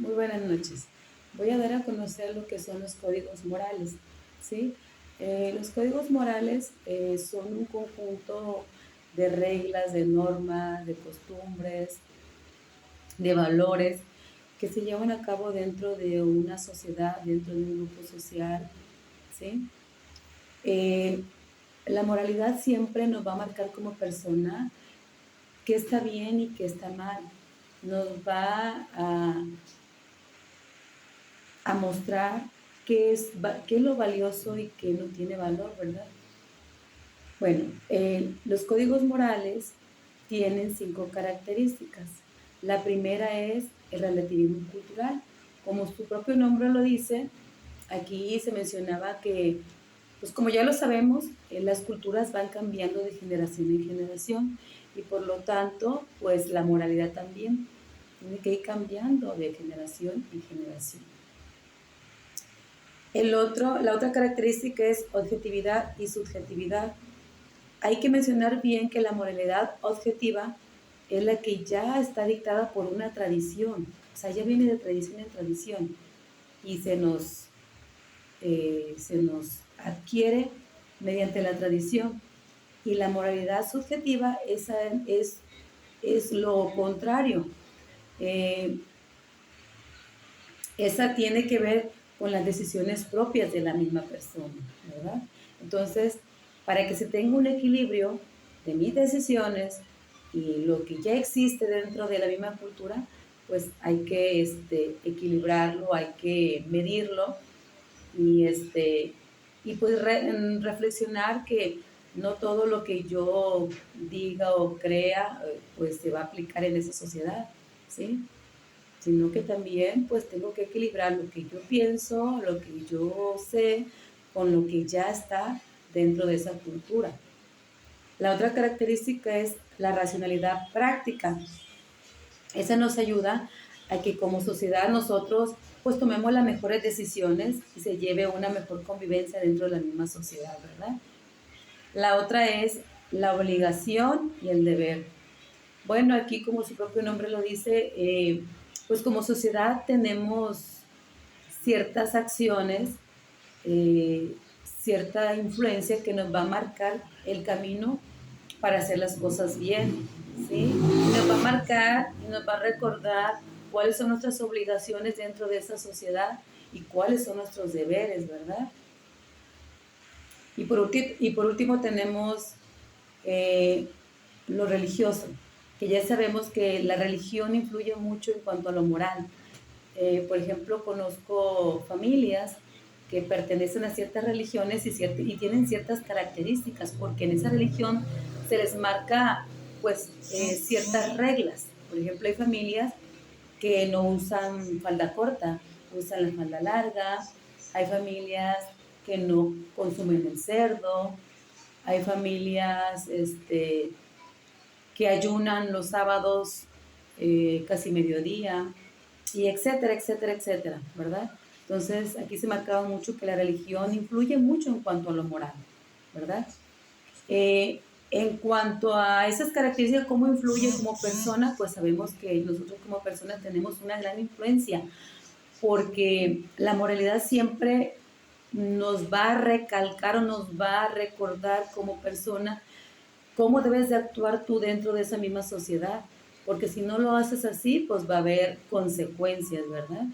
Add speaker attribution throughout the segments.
Speaker 1: Muy buenas noches. Voy a dar a conocer lo que son los códigos morales, ¿sí? Los códigos morales son un conjunto de reglas, de normas, de costumbres, de valores que se llevan a cabo dentro de una sociedad, dentro de un grupo social, ¿sí? Eh, la moralidad siempre nos va a marcar como persona qué está bien y qué está mal. Nos va a mostrar qué es lo valioso y qué no tiene valor, ¿verdad? Bueno, los códigos morales tienen 5 características. La primera es el relativismo cultural. Como su propio nombre lo dice, aquí se mencionaba que, pues como ya lo sabemos, las culturas van cambiando de generación en generación y por lo tanto, pues la moralidad también tiene que ir cambiando de generación en generación. La otra característica es objetividad y subjetividad. Hay que mencionar bien que la moralidad objetiva es la que ya está dictada por una tradición, o sea, ya viene de tradición en tradición y se nos adquiere mediante la tradición. Y la moralidad subjetiva es lo contrario. Eh, Esa tiene que ver con las decisiones propias de la misma persona, ¿verdad? Entonces, para que se tenga un equilibrio de mis decisiones y lo que ya existe dentro de la misma cultura, pues hay que equilibrarlo, hay que medirlo y, y pues reflexionar que no todo lo que yo diga o crea pues se va a aplicar en esa sociedad, ¿sí? Sino que también pues tengo que equilibrar lo que yo pienso, lo que yo sé, con lo que ya está dentro de esa cultura. La otra característica es la racionalidad práctica. Esa nos ayuda a que como sociedad nosotros pues tomemos las mejores decisiones y se lleve una mejor convivencia dentro de la misma sociedad, ¿verdad? La otra es la obligación y el deber. Bueno, aquí como su propio nombre lo dice, pues como sociedad tenemos ciertas acciones, eh, cierta influencia que nos va a marcar el camino para hacer las cosas bien, ¿sí? Y nos va a marcar y nos va a recordar cuáles son nuestras obligaciones dentro de esa sociedad y cuáles son nuestros deberes, ¿verdad? Y por último tenemos eh, lo religioso, que ya sabemos que la religión influye mucho en cuanto a lo moral. Por ejemplo, conozco familias que pertenecen a ciertas religiones y tienen ciertas características, porque en esa religión se les marca pues ciertas reglas. Por ejemplo, hay familias que no usan falda corta, usan la falda larga, hay familias que no consumen el cerdo, hay familias que ayunan los sábados casi mediodía, y etcétera, etcétera, etcétera, ¿verdad? Entonces, aquí se marcaba mucho que la religión influye mucho en cuanto a lo moral, ¿verdad? En cuanto a esas características, cómo influye como persona, pues sabemos que nosotros como personas tenemos una gran influencia, porque la moralidad siempre nos va a recalcar o nos va a recordar como persona cómo debes de actuar tú dentro de esa misma sociedad, porque si no lo haces así, pues va a haber consecuencias, ¿verdad?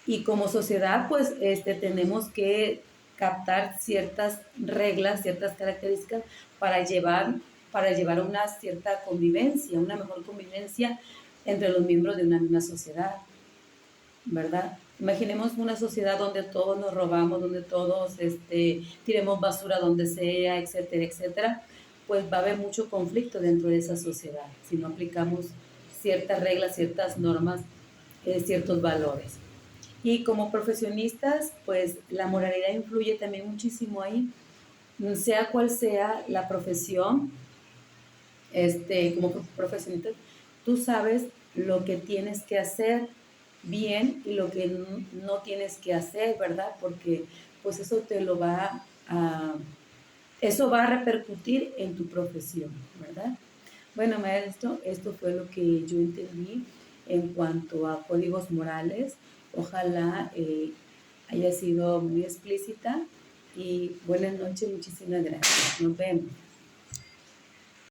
Speaker 1: Y como sociedad, pues tenemos que captar ciertas reglas, ciertas características para llevar, para llevar una cierta convivencia, una mejor convivencia entre los miembros de una misma sociedad, ¿verdad? Imaginemos una sociedad donde todos nos robamos, donde todos tiremos basura donde sea, etcétera, etcétera, pues va a haber mucho conflicto dentro de esa sociedad si no aplicamos ciertas reglas, ciertas normas, ciertos valores. Y como profesionistas, pues la moralidad influye también muchísimo ahí, sea cual sea la profesión, como profesionista, tú sabes lo que tienes que hacer bien y lo que no tienes que hacer, ¿verdad? Porque pues eso va a repercutir en tu profesión, ¿verdad? Bueno, maestro, esto fue lo que yo entendí en cuanto a códigos morales. Ojalá haya sido muy explícita y buenas noches, muchísimas gracias. Nos vemos.